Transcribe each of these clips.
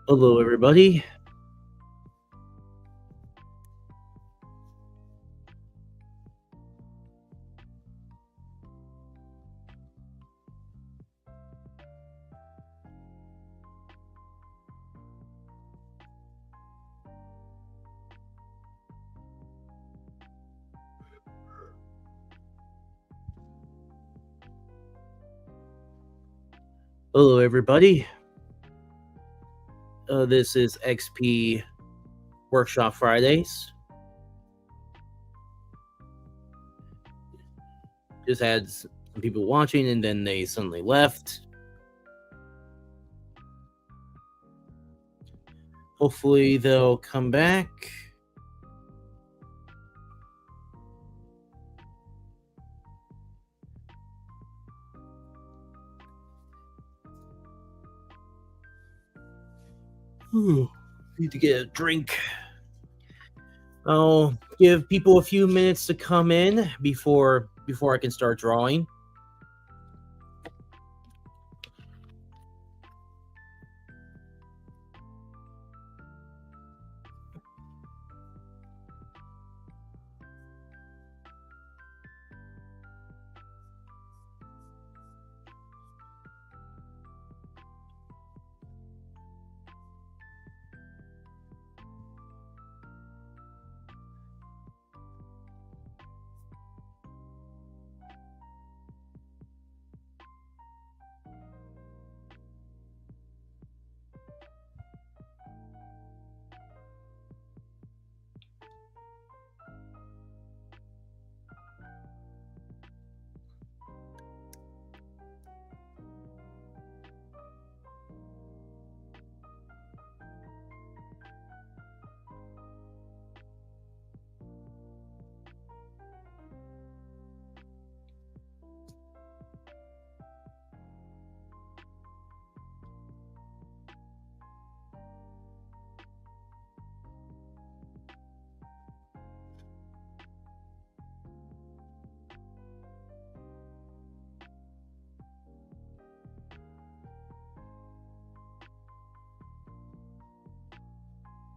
Hello, everybody. Hello, everybody. This is XP Workshop Fridays. Just had some people watching and then they suddenly left. Hopefully, they'll come back. Need to get a drink. I'll give people a few minutes to come in before I can start drawing.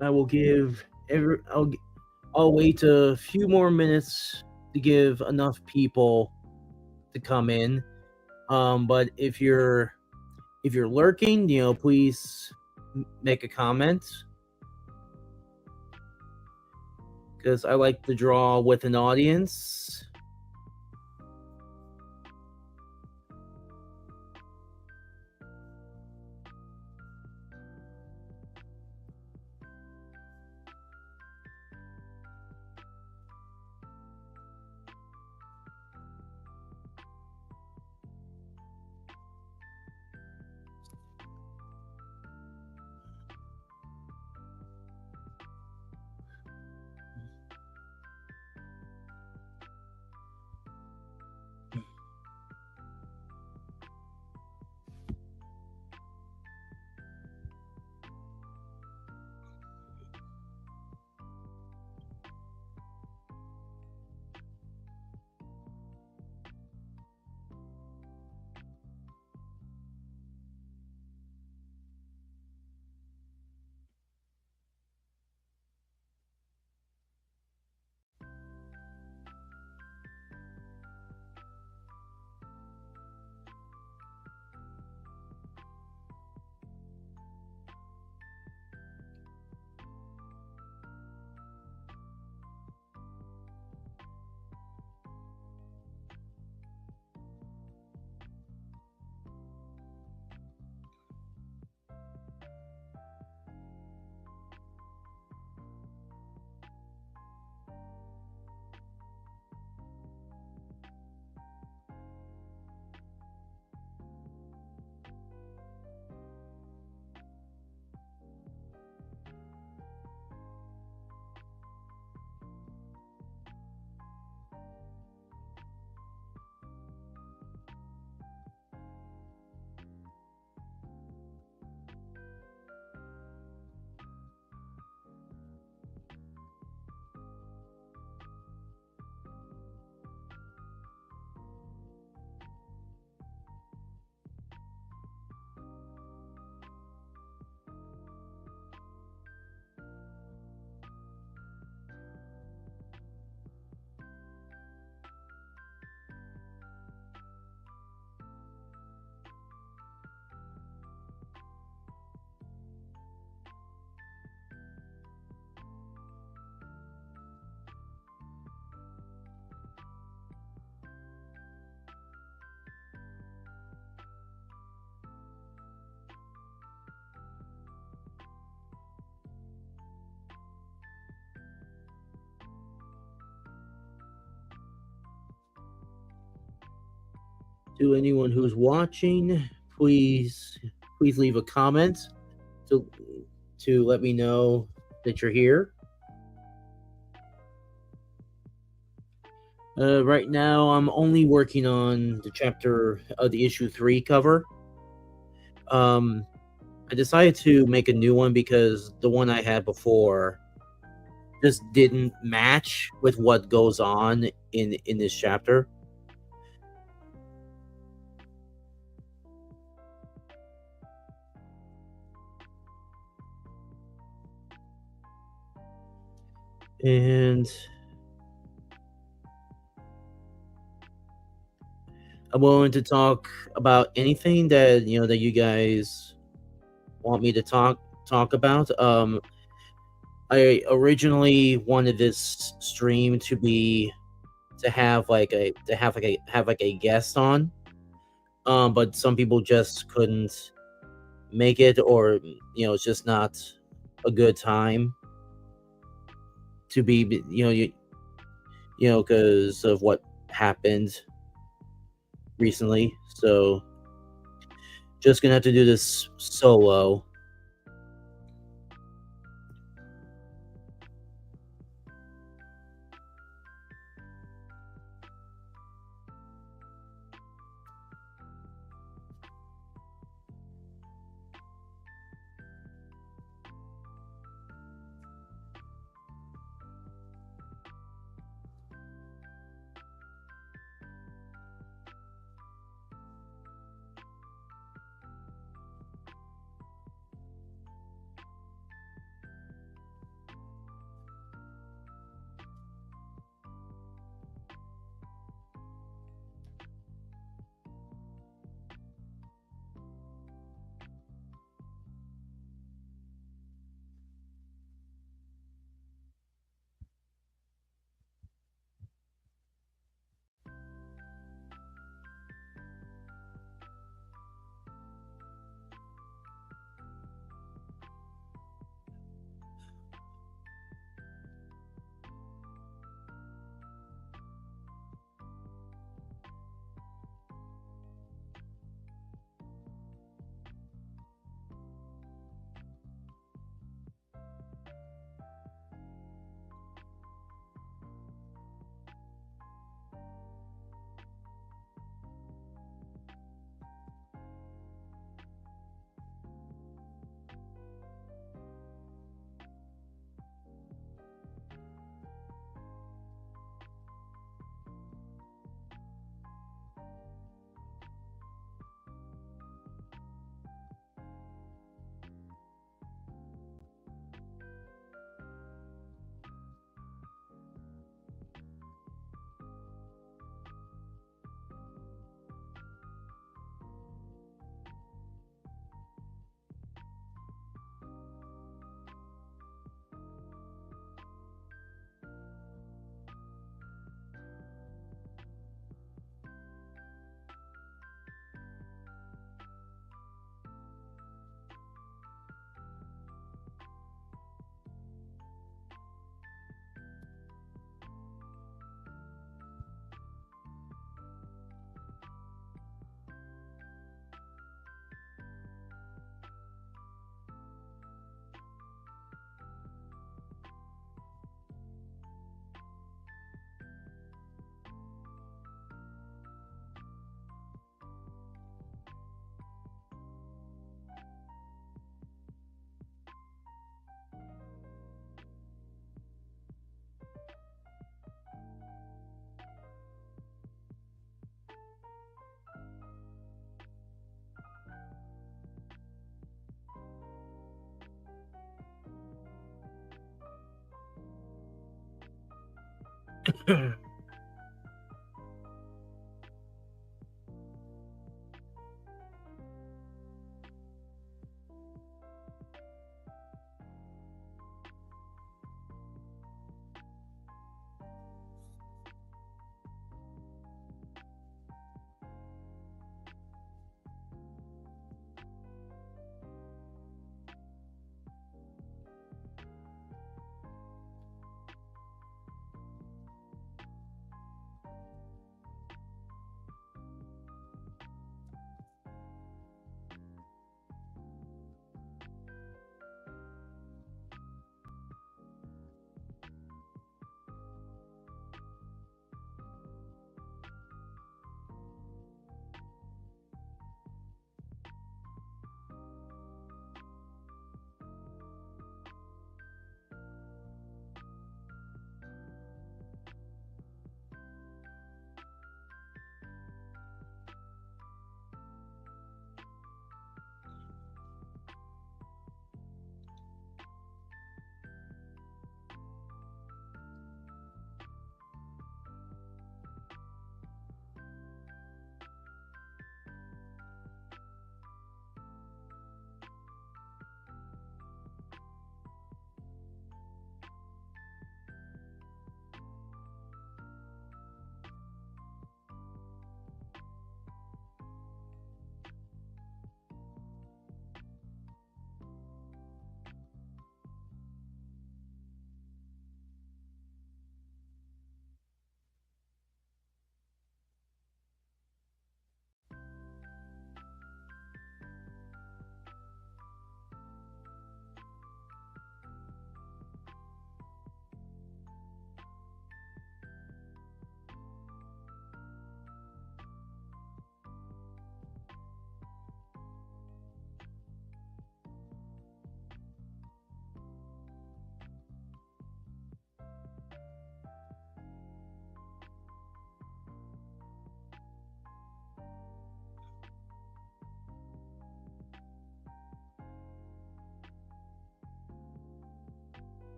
I will give I'll wait a few more minutes to give enough people to come in. But if you're lurking, please make a comment because I like to draw with an audience. To anyone who's watching, please leave a comment to let me know that you're here. Right now, I'm only working on the chapter of the issue 3 cover. I decided to make a new one because the one I had before just didn't match with what goes on in this chapter. And I'm willing to talk about anything that that you guys want me to talk about. I originally wanted this stream to have like a guest on, but some people just couldn't make it, or it's just not a good time to be because of what happened recently. So just gonna have to do this solo.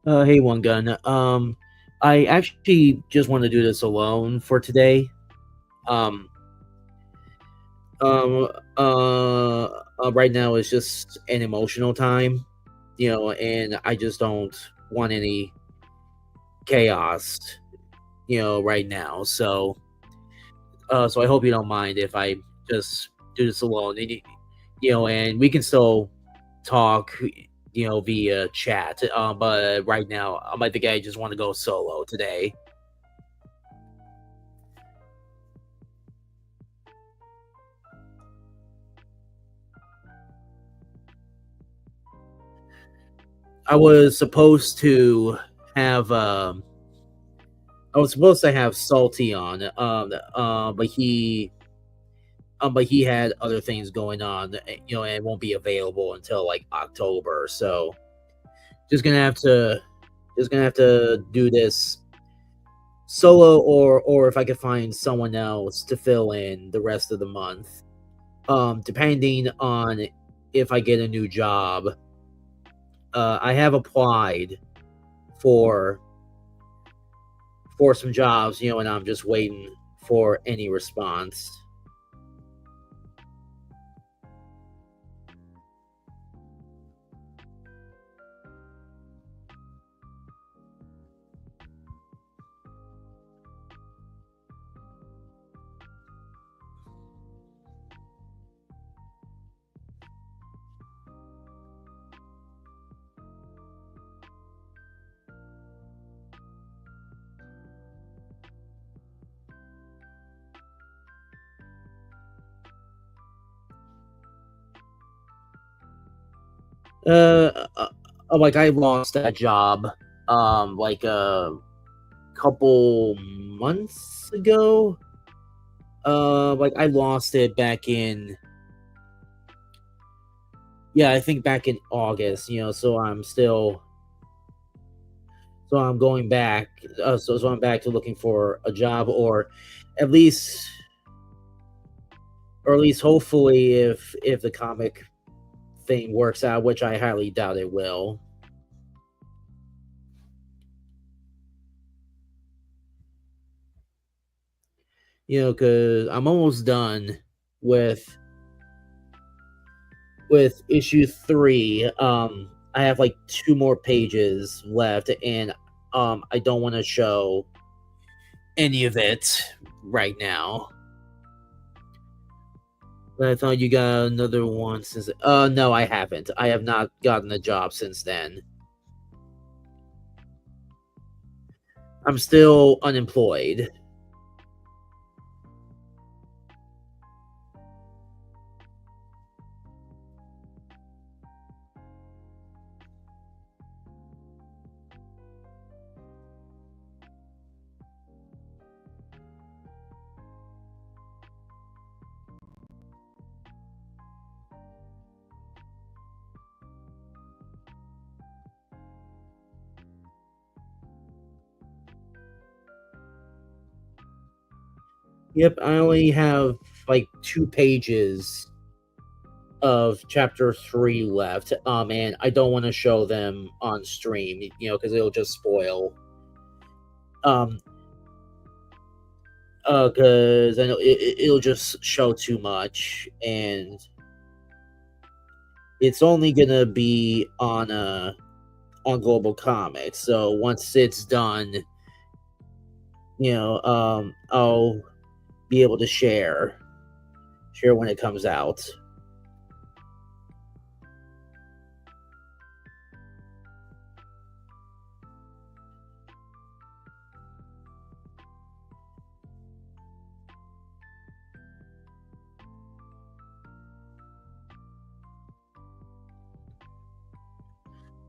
Hey, one gun. I actually just want to do this alone for today. Um, um, right now is just an emotional time, and I just don't want any chaos, right now. So I hope you don't mind if I just do this alone, and we can still talk, via chat. But right now, I think I just want to go solo today. I was supposed to have I was supposed to have Salty on, but he had other things going on, and won't be available until like October. So just gonna have to just gonna have to do this solo, or if I could find someone else to fill in the rest of the month. Depending on if I get a new job. I have applied for some jobs, and I'm just waiting for any response. Like I lost that job, like a couple months ago. Like I lost it back in, yeah, I think back in August. So I'm going back. So I'm back to looking for a job, at least, or at least hopefully, if the comic thing works out, which I highly doubt it will. Because I'm almost done with issue 3. I have like 2 more pages left, and I don't want to show any of it right now. But I thought you got another one since. No, I haven't. I have not gotten a job since then. I'm still unemployed. Yep, I only have like 2 pages of chapter 3 left. And I don't want to show them on stream, because it'll just spoil. Um, because I know it'll just show too much, and it's only gonna be on Global Comics. So once it's done, I'll be able to share when it comes out.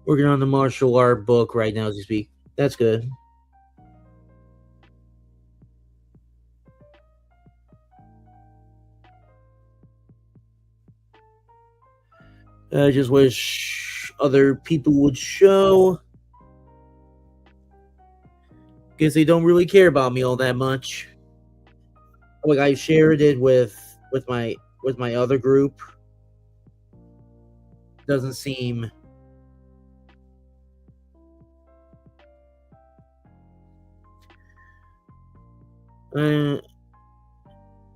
Working on the martial art book right now as you speak. That's good. I just wish other people would show, because they don't really care about me all that much. Like I shared it with my other group. Doesn't seem Uh,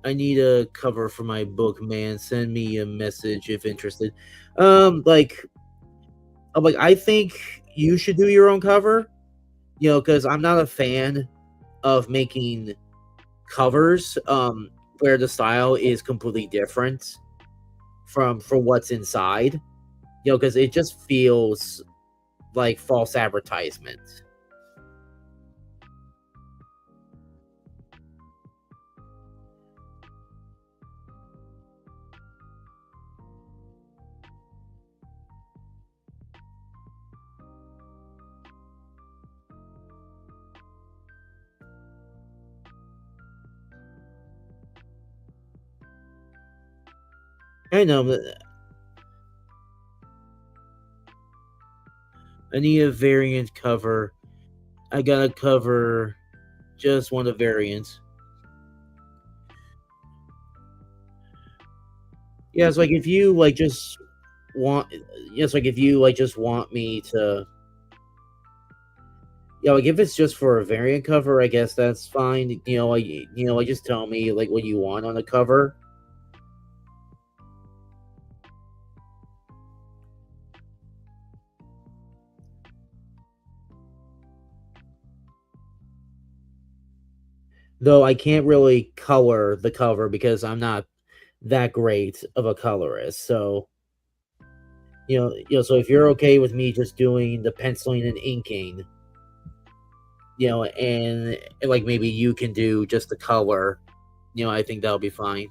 I need a cover for my book, man. Send me a message if interested. Like, I think you should do your own cover. Because I'm not a fan of making covers where the style is completely different for what's inside. Because it just feels like false advertisement. I know. I need a variant cover. I gotta cover just one of the variants. Yeah, it's like if you just want, yes, like if you just want me to, like if it's just for a variant cover, I guess that's fine. Just tell me like what you want on the cover. Though I can't really color the cover because I'm not that great of a colorist. So so if you're okay with me just doing the penciling and inking, and like maybe you can do just the color, I think that'll be fine.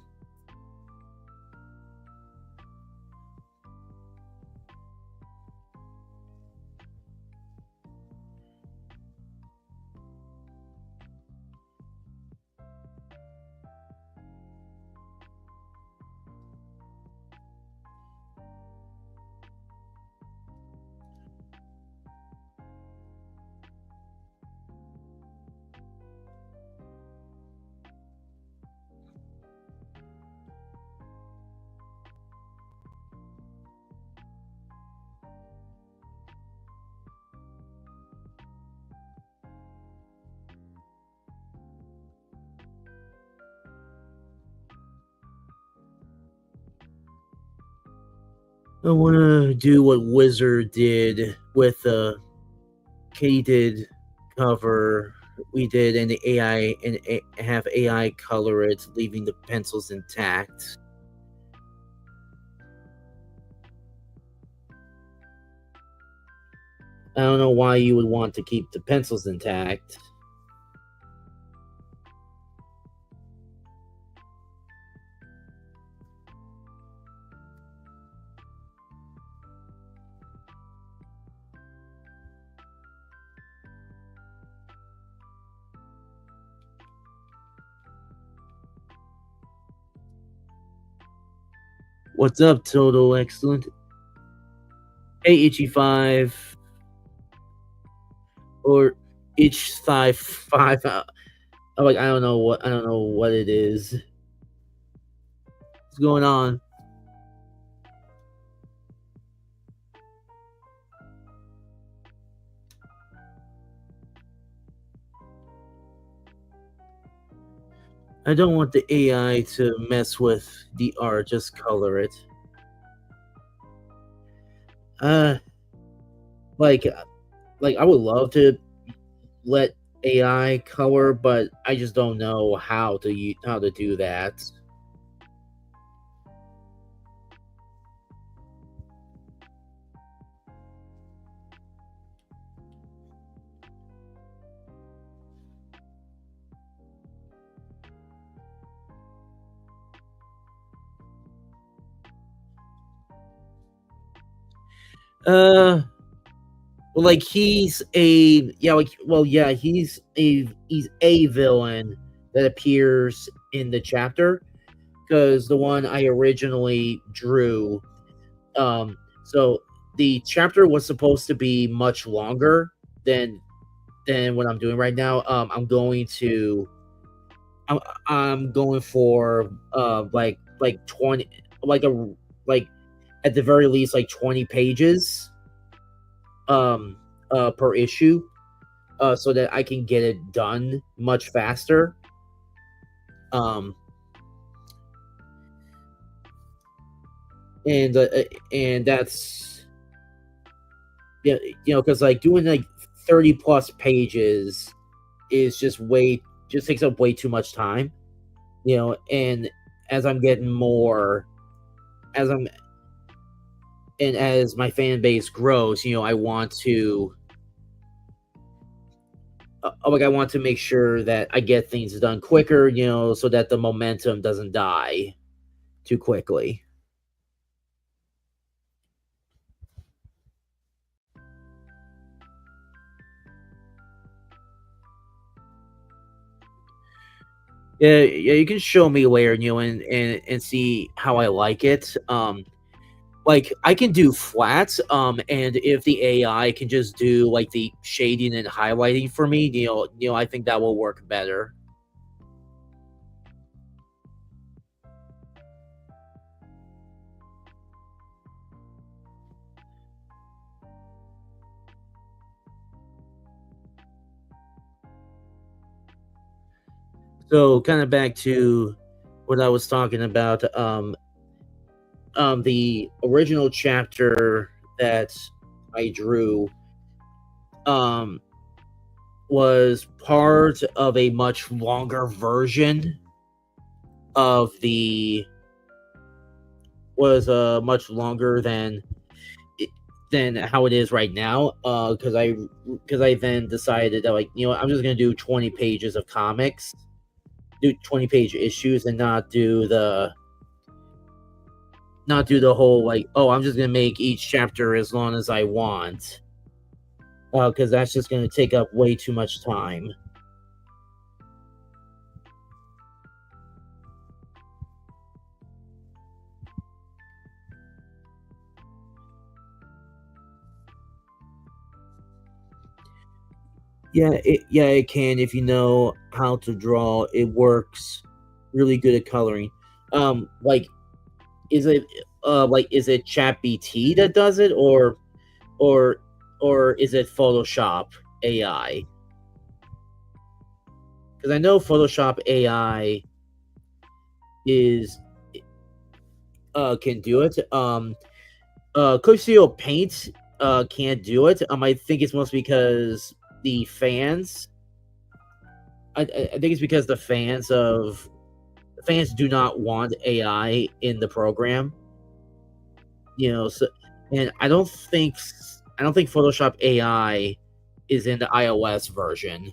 I want to do what Wizard did with Katie did cover. We did and the AI and have AI color it, leaving the pencils intact. I don't know why you would want to keep the pencils intact. What's up, Total Excellent? Hey, Itchy5 or Itch55. I don't know what it is. What's going on? I don't want the AI to mess with the art, just color it. Uh, like, I would love to let AI color, but I just don't know how to do that. Uh, well, like he's a yeah, like well, yeah, he's a villain that appears in the chapter because the one I originally drew. So the chapter was supposed to be much longer than what I'm doing right now. I'm, I'm going for like 20 like a like at the very least like 20 pages per issue so that I can get it done much faster. Um, and and that's, yeah, because like doing like 30 plus pages is just takes up way too much time. And as I'm getting more, as I'm and as my fan base grows, I want to like I want to make sure that I get things done quicker, so that the momentum doesn't die too quickly. Yeah, yeah, you can show me later, and see how I like it. Like I can do flats, and if the AI can just do like the shading and highlighting for me, I think that will work better. So kind of back to what I was talking about. The original chapter that I drew, um, was part of a much longer version of the was much longer than how it is right now. Because I then decided that, like, I'm just gonna do 20 pages of comics, do 20-page issues, and not do the whole like, oh, I'm just gonna make each chapter as long as I want, because that's just gonna take up way too much time. Yeah, it can if you know how to draw. It works really good at coloring. Like, is it is it ChatBT that does it, or or is it Photoshop AI? Because I know Photoshop AI is can do it. Studio Paint can't do it. I think it's mostly because the fans. I think it's because the fans do not want AI in the program. So, and I don't think Photoshop AI is in the iOS version.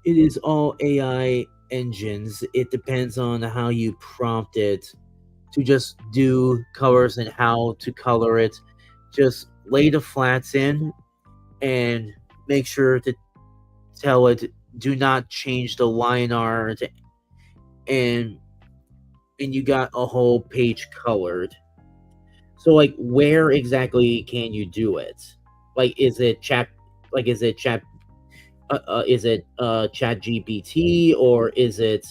It is all AI engines. It depends on how you prompt it to just do colors and how to color it. Just lay the flats in and make sure to tell it. do not change the line art, and you got a whole page colored. So like, where exactly can you do it? Like, is it chat? Like, is it Chat GPT, or is it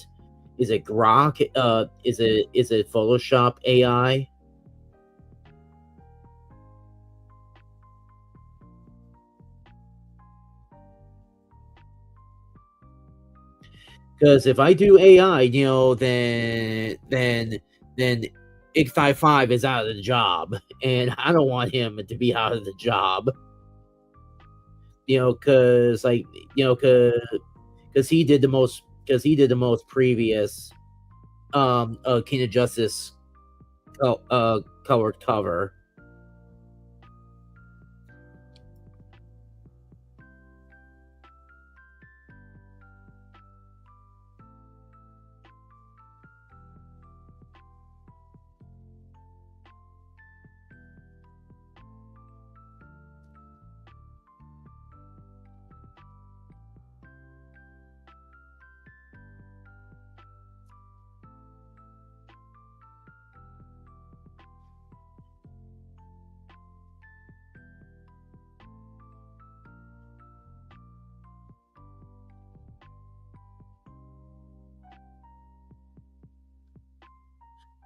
Grok? Is it Photoshop AI? Because if I do AI, then Ickthai 5 is out of the job, and I don't want him to be out of the job. Because like, because he did the most previous King of Justice colored cover.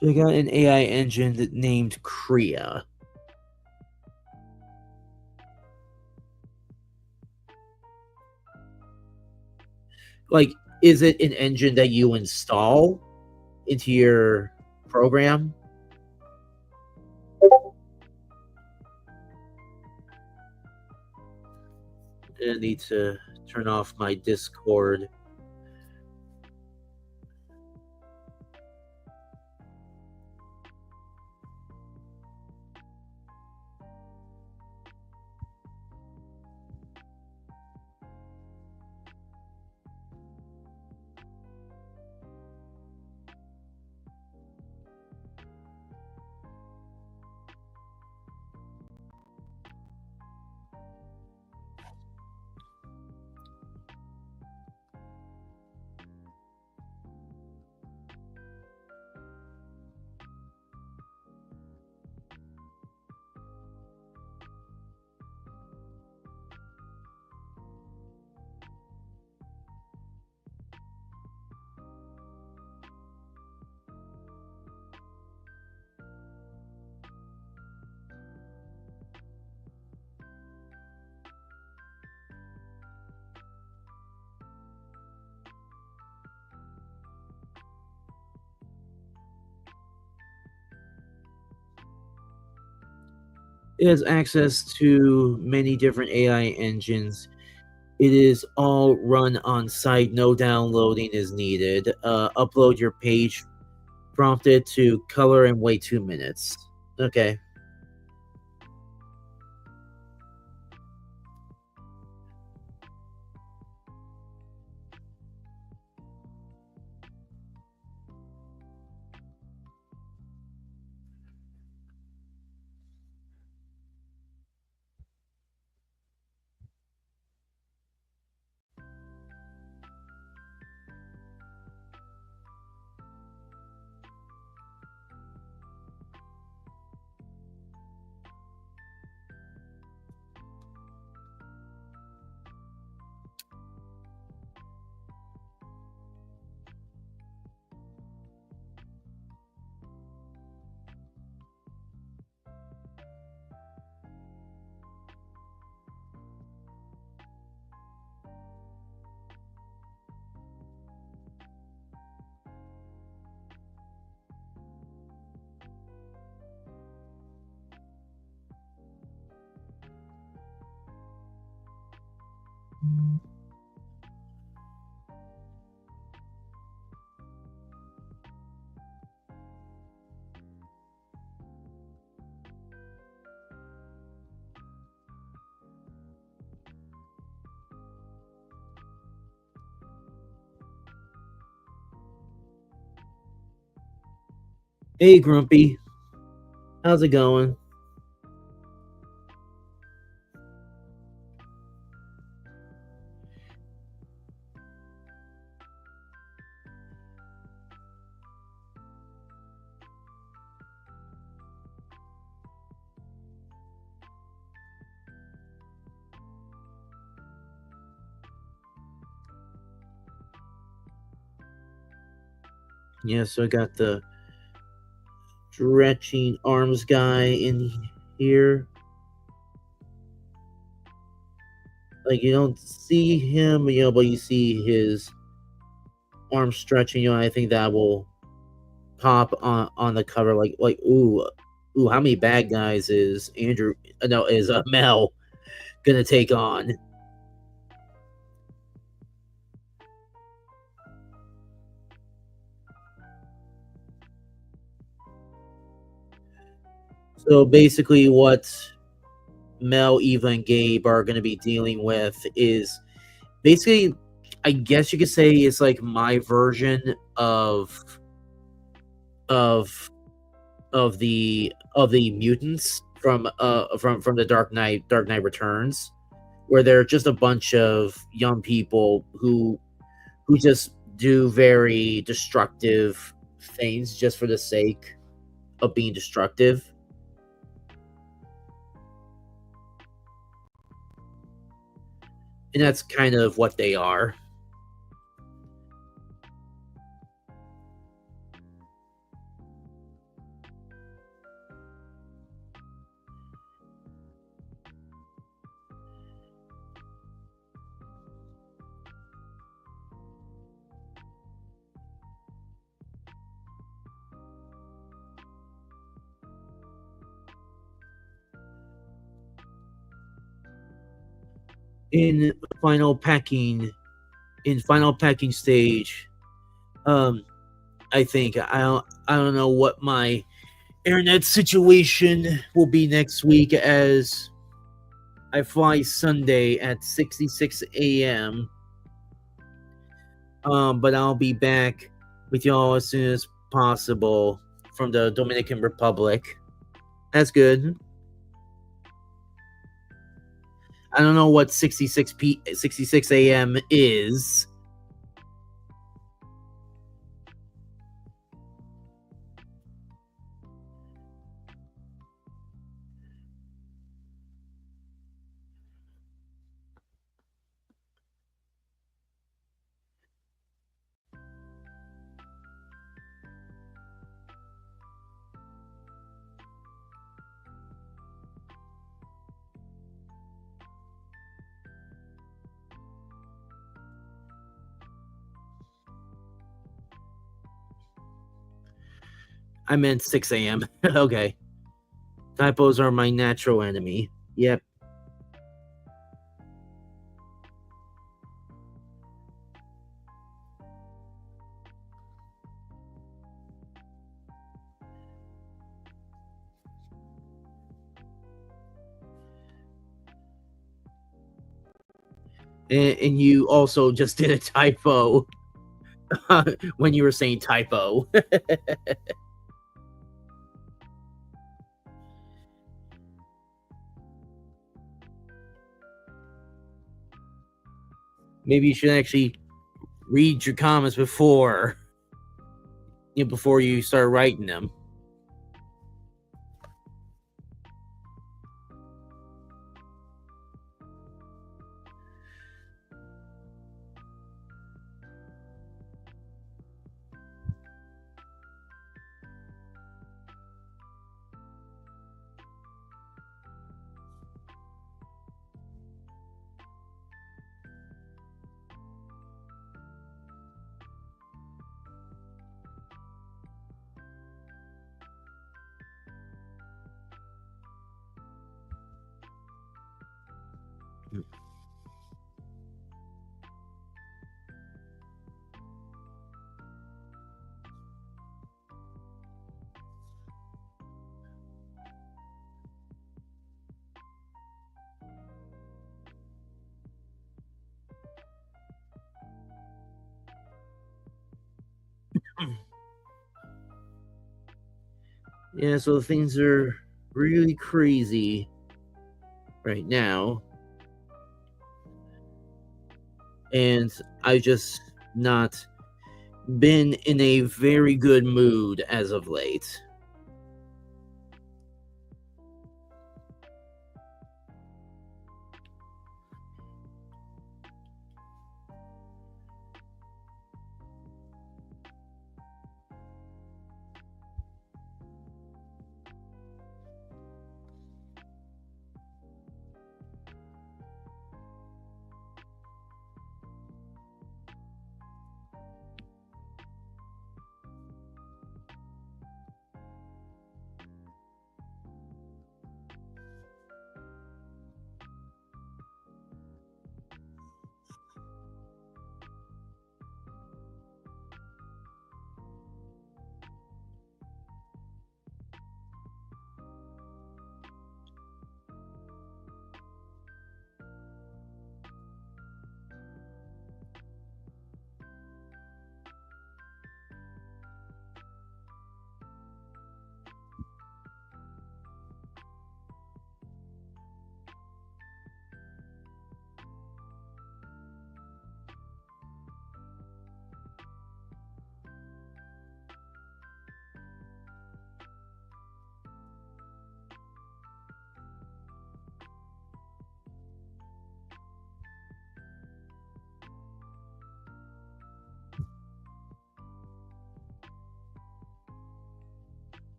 So I got an AI engine that named Kriya. Like, is it an engine that you install into your program? I need to turn off my Discord. It has access to many different AI engines. It is all run on site. No downloading is needed. Upload your page prompted to color and wait 2 minutes. Okay. Hey, Grumpy. How's it going? Yeah, so I got the stretching arms guy in here. Like, you don't see him, but you see his arms stretching. I think that will pop on the cover. Like, ooh, how many bad guys is Andrew? No, is Mel gonna take on? So basically, what Mel, Eva, and Gabe are going to be dealing with is basically, I guess you could say, it's like my version of of the mutants from the Dark Knight Returns, where they're just a bunch of young people who just do very destructive things just for the sake of being destructive. And that's kind of what they are. In final packing, in final packing stage, I think I don't know what my internet situation will be next week, as I fly Sunday at 66 a.m. But I'll be back with y'all as soon as possible from the Dominican Republic. That's good. I don't know what 66 a.m. is. I meant 6 a.m. Okay. Typos are my natural enemy. Yep. And you also just did a typo when you were saying typo. Maybe you should actually read your comments before before you start writing them. Yeah, so things are really crazy right now. And I've just not been in a very good mood as of late.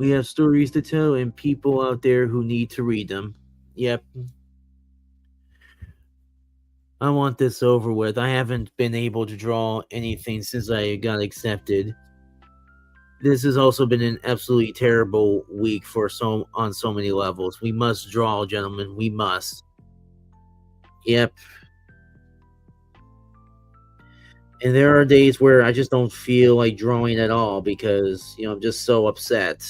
We have stories to tell and people out there who need to read them. Yep. I want this over with. I haven't been able to draw anything since I got accepted. This has also been an absolutely terrible week for on so many levels. We must draw, gentlemen. We must. Yep. And there are days where I just don't feel like drawing at all because, I'm just so upset.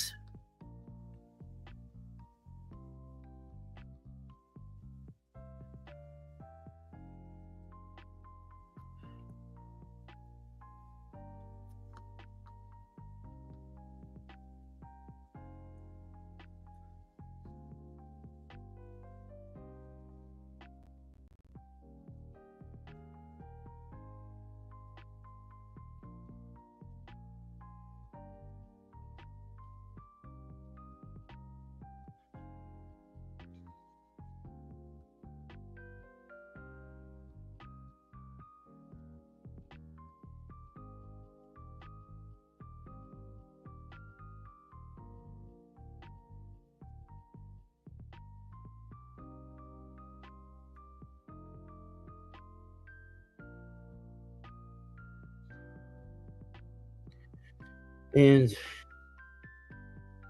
And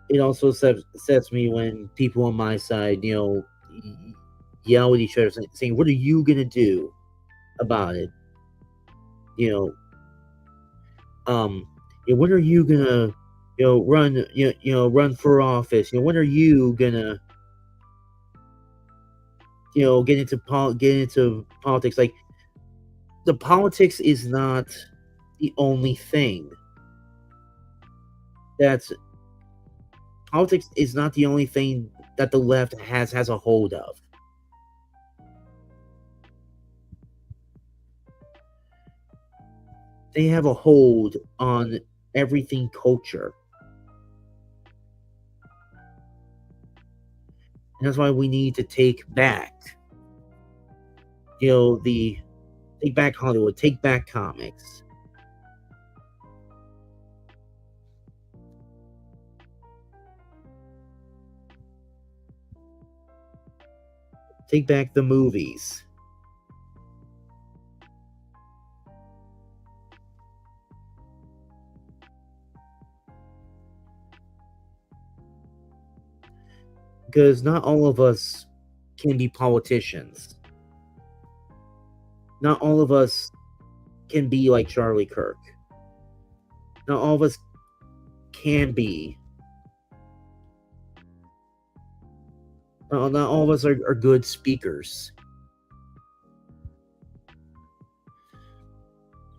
it also sets me when people on my side, yell at each other saying, "What are you gonna do about it?" You know, when are you gonna, run, run for office? When are you gonna, get into politics? Like, the politics is not the only thing. That's Politics is not the only thing that the left has a hold of. They have a hold on everything culture. And that's why we need to take back, the take back Hollywood, take back comics. Take back the movies. Because not all of us can be politicians. Not all of us can be like Charlie Kirk. Not all of us can be. Not all of us are good speakers.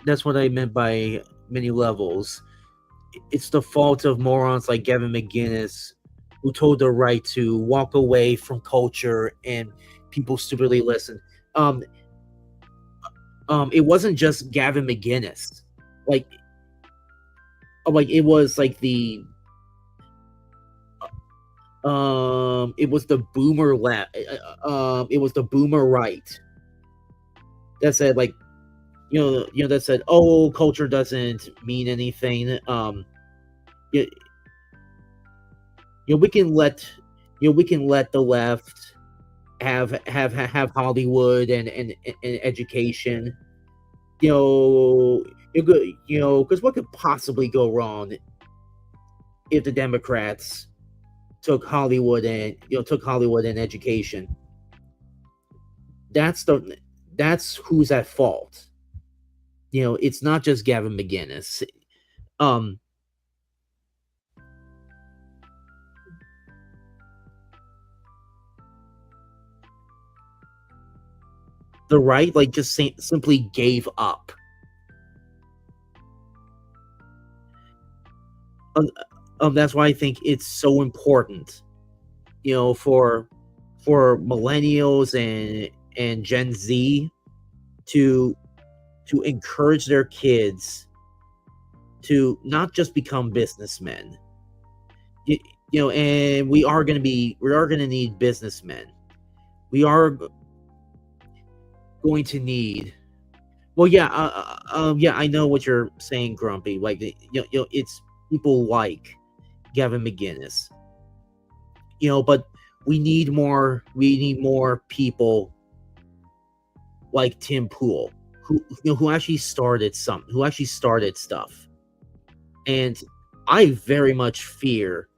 That's what I meant by many levels. It's the fault of morons like Gavin McGinnis, who told the right to walk away from culture and people stupidly listen. It wasn't just Gavin McGinnis. Like it was like it was the boomer left. It was the boomer right that said, like, that said, oh, culture doesn't mean anything. You, we can let the left have Hollywood and education. Because what could possibly go wrong if the Democrats took Hollywood and education? That's who's at fault. It's not just Gavin McGinnis. The right, like, just simply gave up. That's why I think it's so important, for millennials and Gen Z to encourage their kids to not just become businessmen. And we are going to need businessmen. We are going to need. Well, yeah, I know what you're saying, Grumpy. Like, it's people like Gavin McGinnis. But we need more people like Tim Pool who actually started stuff. And I very much fear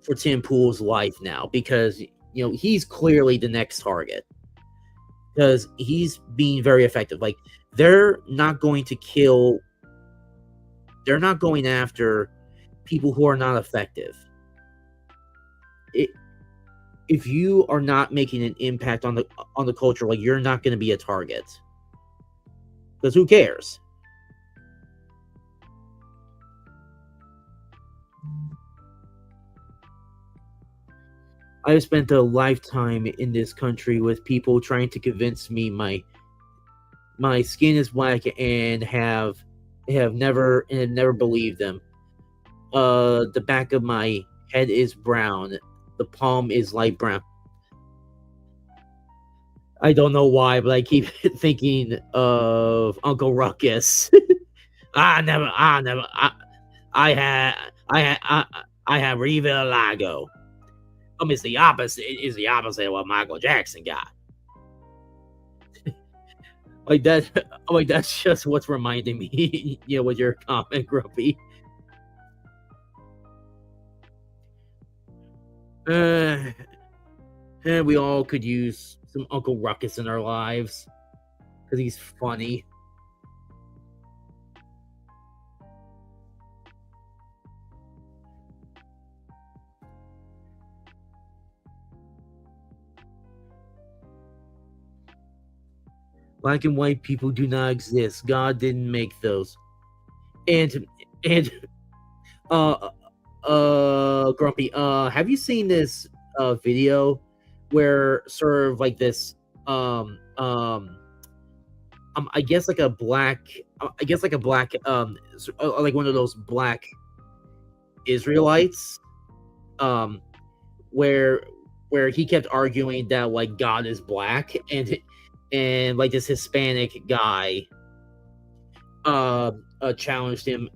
for Tim Pool's life now, because he's clearly the next target, because he's being very effective. Like, they're not going after people who are not effective. If you are not making an impact on the culture, like, you're not going to be a target, because who cares? I've spent a lifetime in this country with people trying to convince me my skin is black, and have never believed them. The back of my head is brown. The palm is light brown. I don't know why, but I keep thinking of Uncle Ruckus. I have Riva Lago. It's the opposite. It's the opposite of what Michael Jackson got. Like that. Like, that's just what's reminding me. With your comment, Grumpy. And we all could use some Uncle Ruckus in our lives, because he's funny. Black and white people do not exist. God didn't make those. And Grumpy, have you seen this video where sort of like this I guess like a black like one of those black Israelites, where he kept arguing that, like, God is black, and like this Hispanic guy challenged him,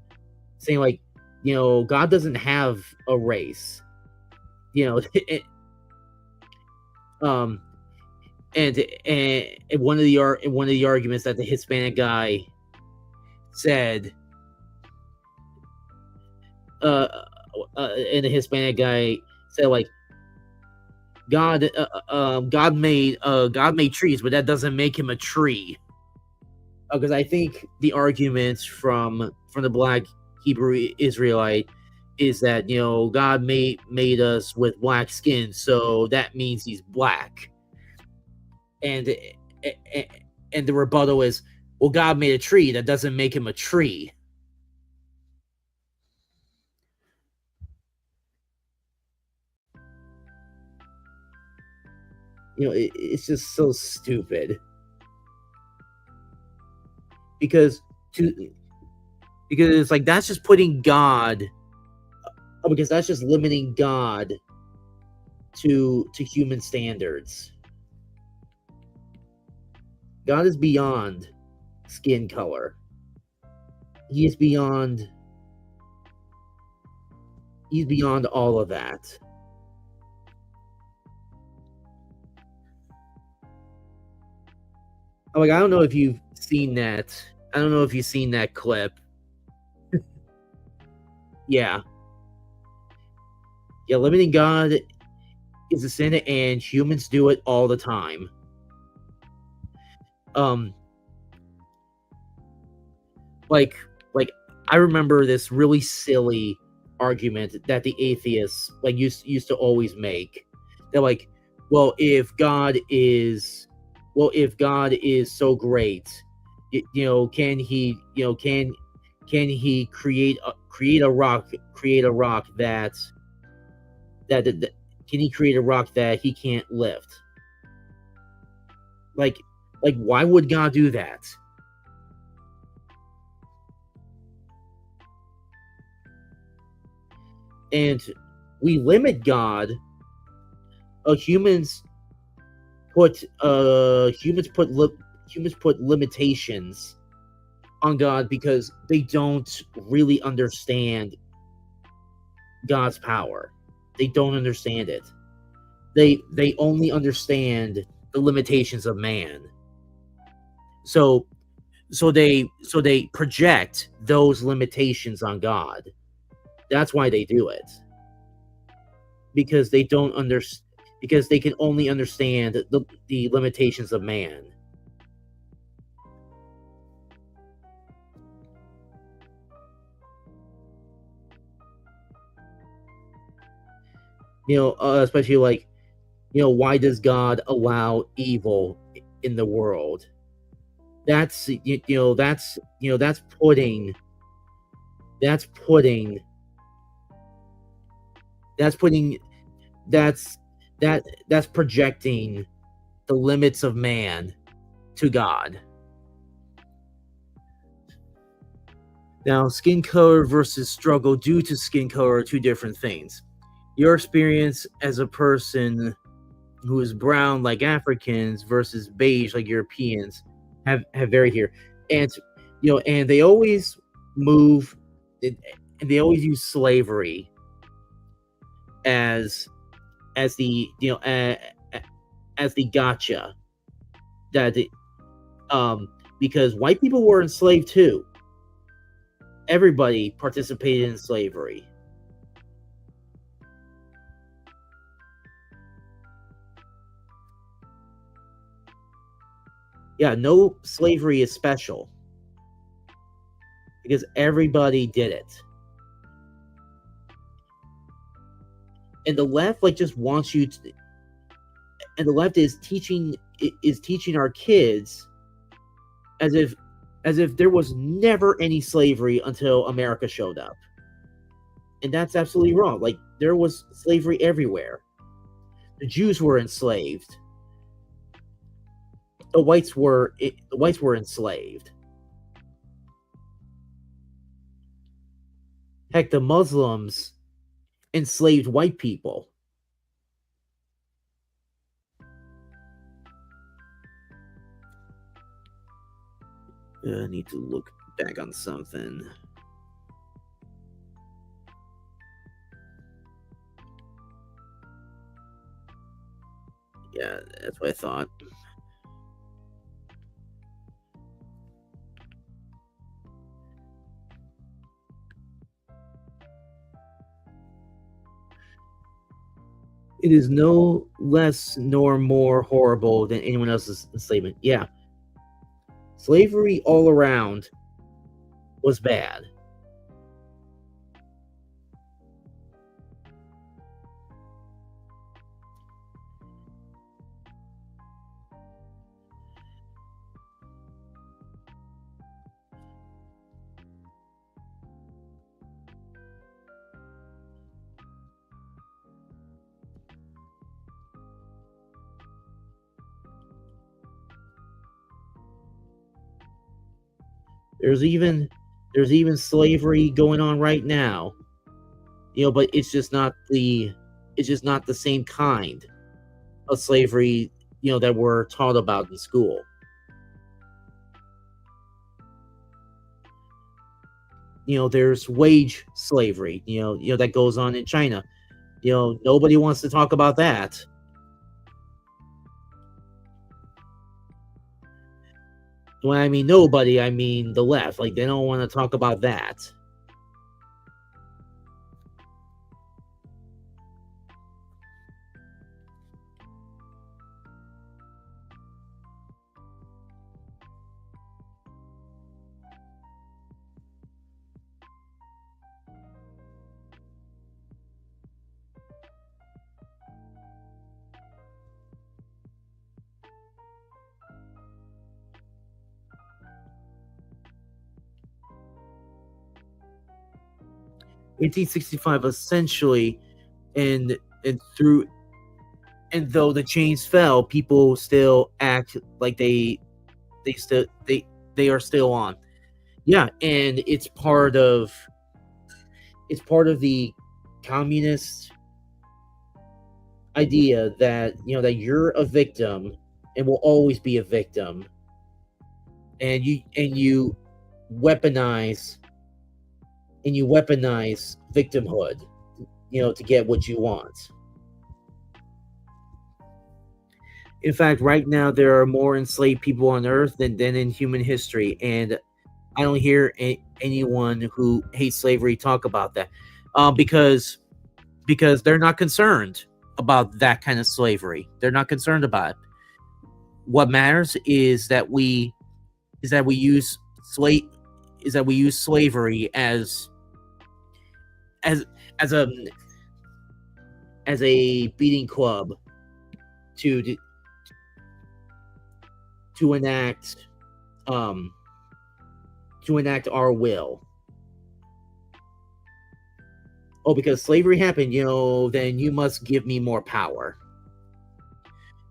saying, like, God doesn't have a race. And one of the arguments that the Hispanic guy said, and the Hispanic guy said, like, God made trees, but that doesn't make him a tree. Because I think the arguments from the black Hebrew Israelite is that, God made us with black skin, so that means he's black. And the rebuttal is, well, God made a tree, that doesn't make him a tree. It's just so stupid. Because it's like, that's just putting God, because that's just limiting God to human standards. God is beyond skin color. He is beyond all of that. Like, I don't know if you've seen that. I don't know if you've seen that clip. Yeah, limiting God is a sin, and humans do it all the time. Like I remember this really silly argument that the atheists used to always make. They're like, well, if God is so great, can he create a rock that can he create a rock that he can't lift? Like, why would God do that? And we limit God. Humans put limitations on God because they don't really understand God's power. They don't understand it. They only understand the limitations of man. So they project those limitations on God. That's why they do it. Because they don't understand, because they can only understand the limitations of man. Especially like, why does God allow evil in the world? That's that's putting that's putting that's putting that's that's projecting the limits of man to God. Now, skin color versus struggle due to skin color are two different things. Your experience as a person who is brown like Africans versus beige like Europeans have varied here. And and they always move and they always use slavery as the as the gotcha that because white people were enslaved too. Everybody participated in slavery. Yeah, no slavery is special because everybody did it. And the left like just wants you to, and the left is teaching our kids as if there was never any slavery until America showed up. And that's absolutely wrong. Like, there was slavery everywhere. The Jews were enslaved. The whites were enslaved. Heck, the Muslims enslaved white people. I need to look back on something. Yeah, that's what I thought. It is no less nor more horrible than anyone else's enslavement. Yeah. Slavery all around was bad. There's even slavery going on right now. But it's just not the same kind of slavery, that we're taught about in school. There's wage slavery, that goes on in China. Nobody wants to talk about that. When I mean nobody, I mean the left. Like, they don't want to talk about that. In 1865, essentially, and through and though the chains fell, people still act like they are still on. Yeah, and it's part of the communist idea that that you're a victim and will always be a victim, and you weaponize victimhood. to get what you want. In fact, right now there are more enslaved people on Earth than in human history, and I don't hear anyone who hates slavery talk about that, because they're not concerned about that kind of slavery. They're not concerned about it. What matters is that we use slavery as as a as a beating club to to enact um to enact our will. Oh, because slavery happened, then you must give me more power.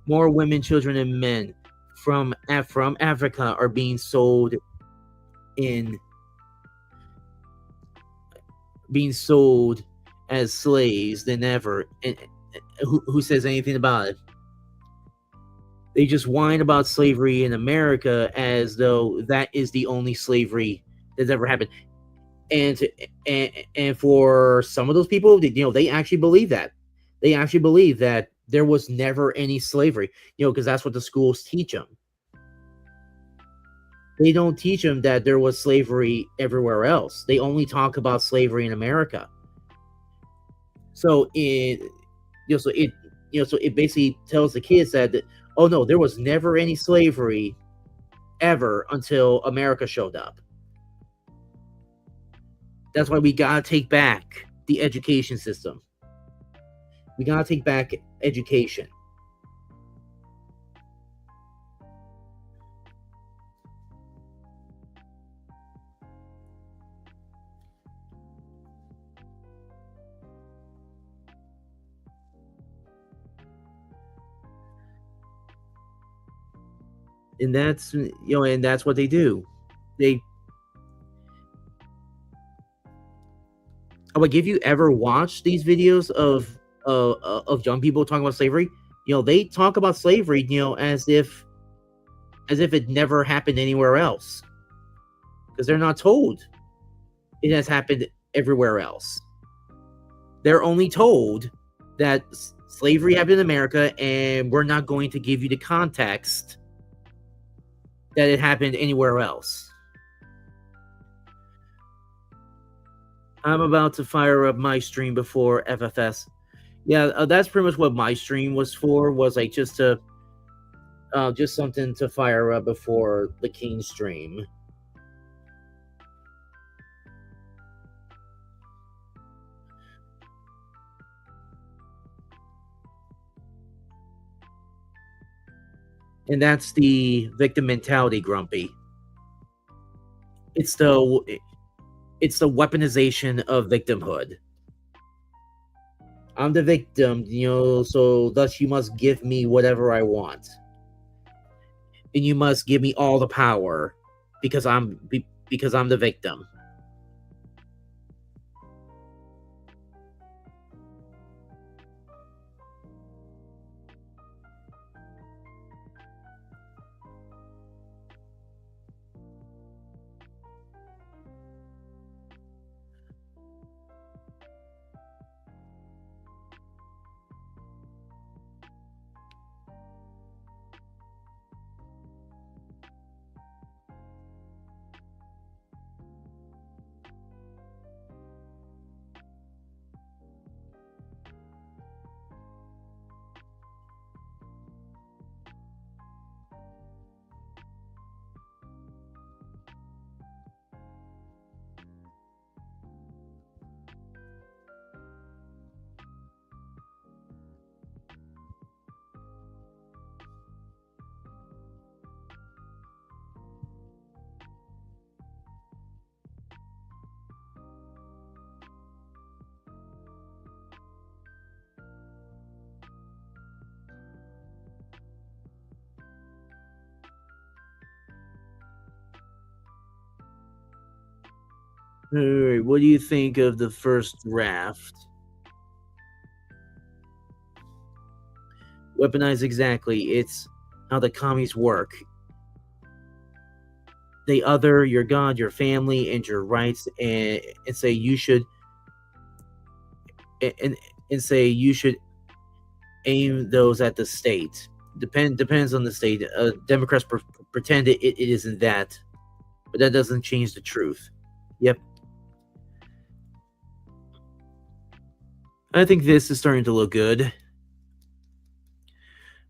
More women, children, and men from Africa are in being sold as slaves than ever. And who says anything about it? They just whine about slavery in America as though that is the only slavery that's ever happened. And for some of those people, they actually believe that. They actually believe that there was never any slavery, because that's what the schools teach them. They don't teach them that there was slavery everywhere else. They only talk about slavery in America. So it basically tells the kids that, oh no, there was never any slavery ever until America showed up. That's why we gotta take back the education system. We gotta take back education. And that's what they do. They like, if you ever watched these videos of young people talking about slavery, they talk about slavery, as if it never happened anywhere else, because they're not told it has happened everywhere else. They're only told that slavery happened in America, and we're not going to give you the context that it happened anywhere else. I'm about to fire up my stream before FFS. Yeah, that's pretty much what my stream was for. Was like just something to fire up before the King stream. And that's the victim mentality, Grumpy. It's the weaponization of victimhood. I'm the victim, so thus you must give me whatever I want. And you must give me all the power because I'm the victim. All right, what do you think of the first draft? Weaponize, exactly. It's how the commies work. They other your God, your family, and your rights, and say you should and say you should aim those at the state. Depends on the state. Democrats pretend it isn't that, but that doesn't change the truth. Yep. I think this is starting to look good.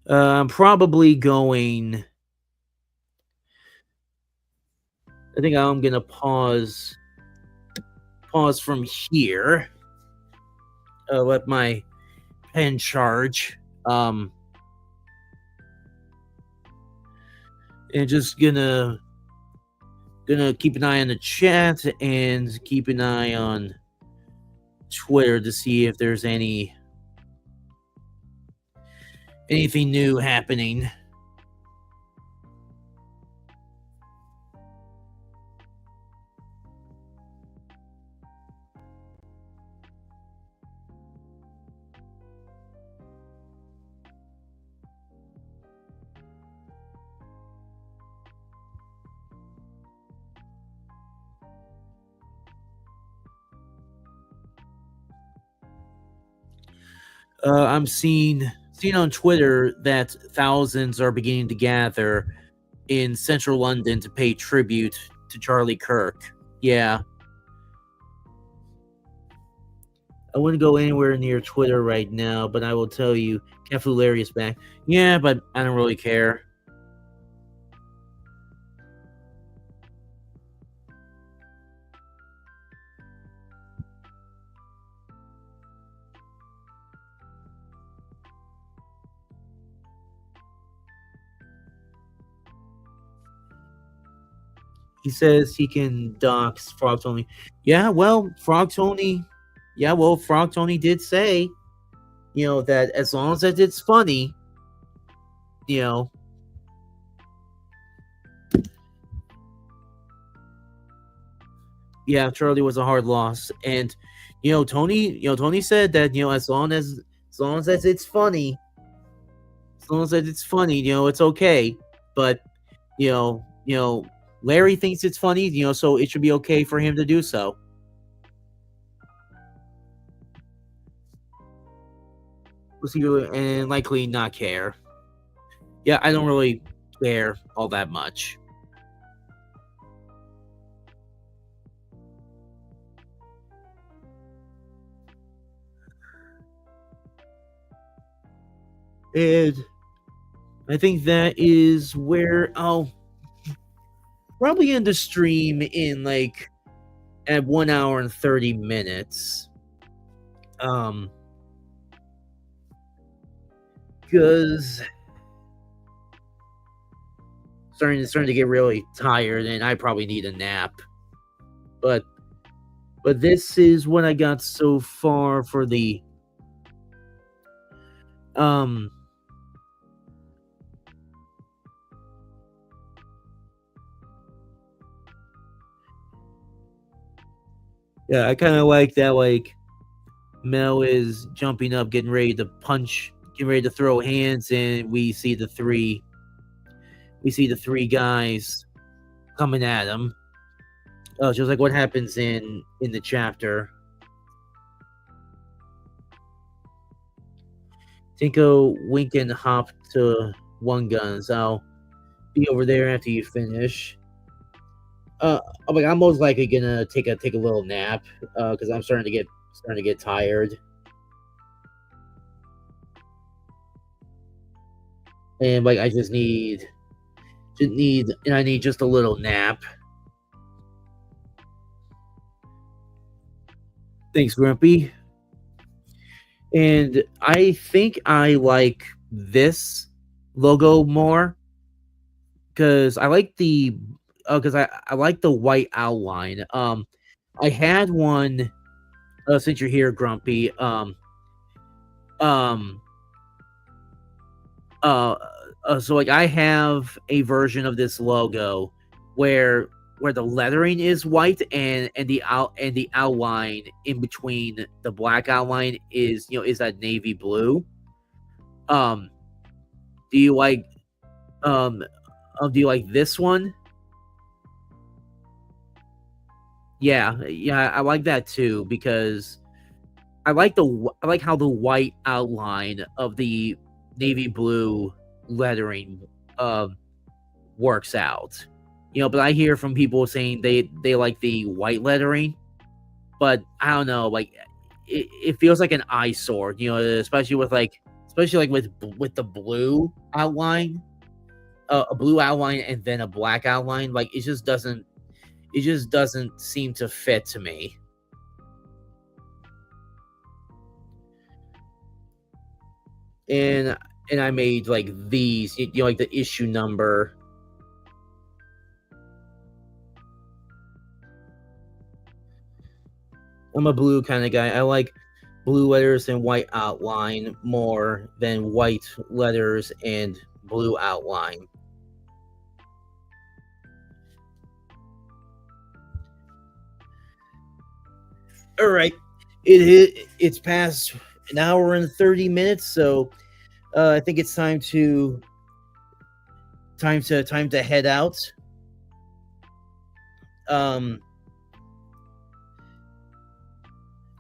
I'm probably going. I think I'm gonna pause from here. Let my pen charge. And just gonna keep an eye on the chat and keep an eye on Twitter to see if there's anything new happening. I'm seeing on Twitter that thousands are beginning to gather in central London to pay tribute to Charlie Kirk. Yeah. I wouldn't go anywhere near Twitter right now, but I will tell you, Cafulari is back. Yeah, but I don't really care. He says he can dox Frog Tony. Yeah, well, Frog Tony. Yeah, well, Frog Tony did say, that as long as it's funny, yeah, Charlie was a hard loss, and Tony said that as long as it's funny, it's okay. But Larry thinks it's funny, so it should be okay for him to do so. And likely not care. Yeah, I don't really care all that much. And I think that is where I'll probably end the stream in at 1 hour and 30 minutes. Because starting to get really tired, and I probably need a nap. But this is what I got so far for the yeah, I kind of like that. Mel is jumping up, getting ready to punch, getting ready to throw hands, and we see the three guys coming at him. Just like what happens in the chapter. Tinko, Wink, and Hop to One Guns. I'll be over there after you finish. I'm most likely gonna take a little nap because I'm starting to get tired. And I just need just a little nap. Thanks, Grumpy. And I think I like this logo more because I like the I like the white outline. I had one since you're here, Grumpy. So I have a version of this logo where the lettering is white and the outline in between the black outline is is that navy blue. Do you like this one? Yeah, I like that too because I like how the white outline of the navy blue lettering um works out. But I hear from people saying they like the white lettering, but I don't know, like it feels like an eyesore, especially like with the blue outline, a blue outline and then a black outline. Like it just doesn't seem to fit to me. And I made like these, like the issue number. I'm a blue kind of guy. I like blue letters and white outline more than white letters and blue outline. All right, it's past an hour and 30 minutes, so I think it's time to head out. Um,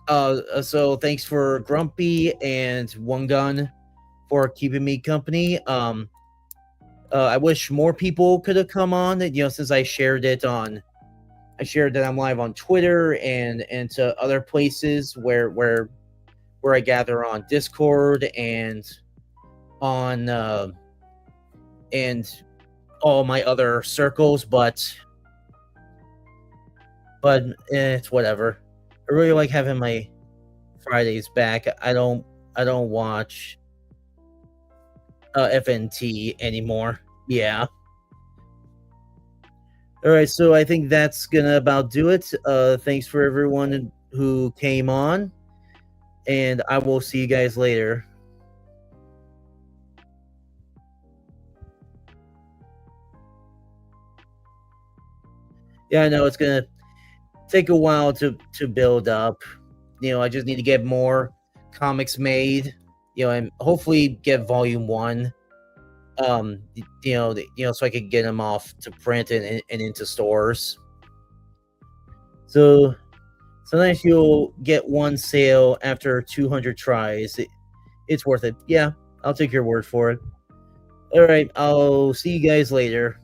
so thanks for Grumpy and One Gun for keeping me company. I wish more people could have come on. Since I shared that I'm live on Twitter and to other places where I gather on Discord and on and all my other circles, but it's whatever. I really like having my Fridays back. I don't watch FNT anymore. Yeah. All right, so I think that's gonna about do it. Thanks for everyone who came on, and I will see you guys later. Yeah, I know it's gonna take a while to build up. I just need to get more comics made. And hopefully get volume 1. So I could get them off to print and into stores. So sometimes you'll get one sale after 200 tries. It's worth it. Yeah, I'll take your word for it. All right, I'll see you guys later.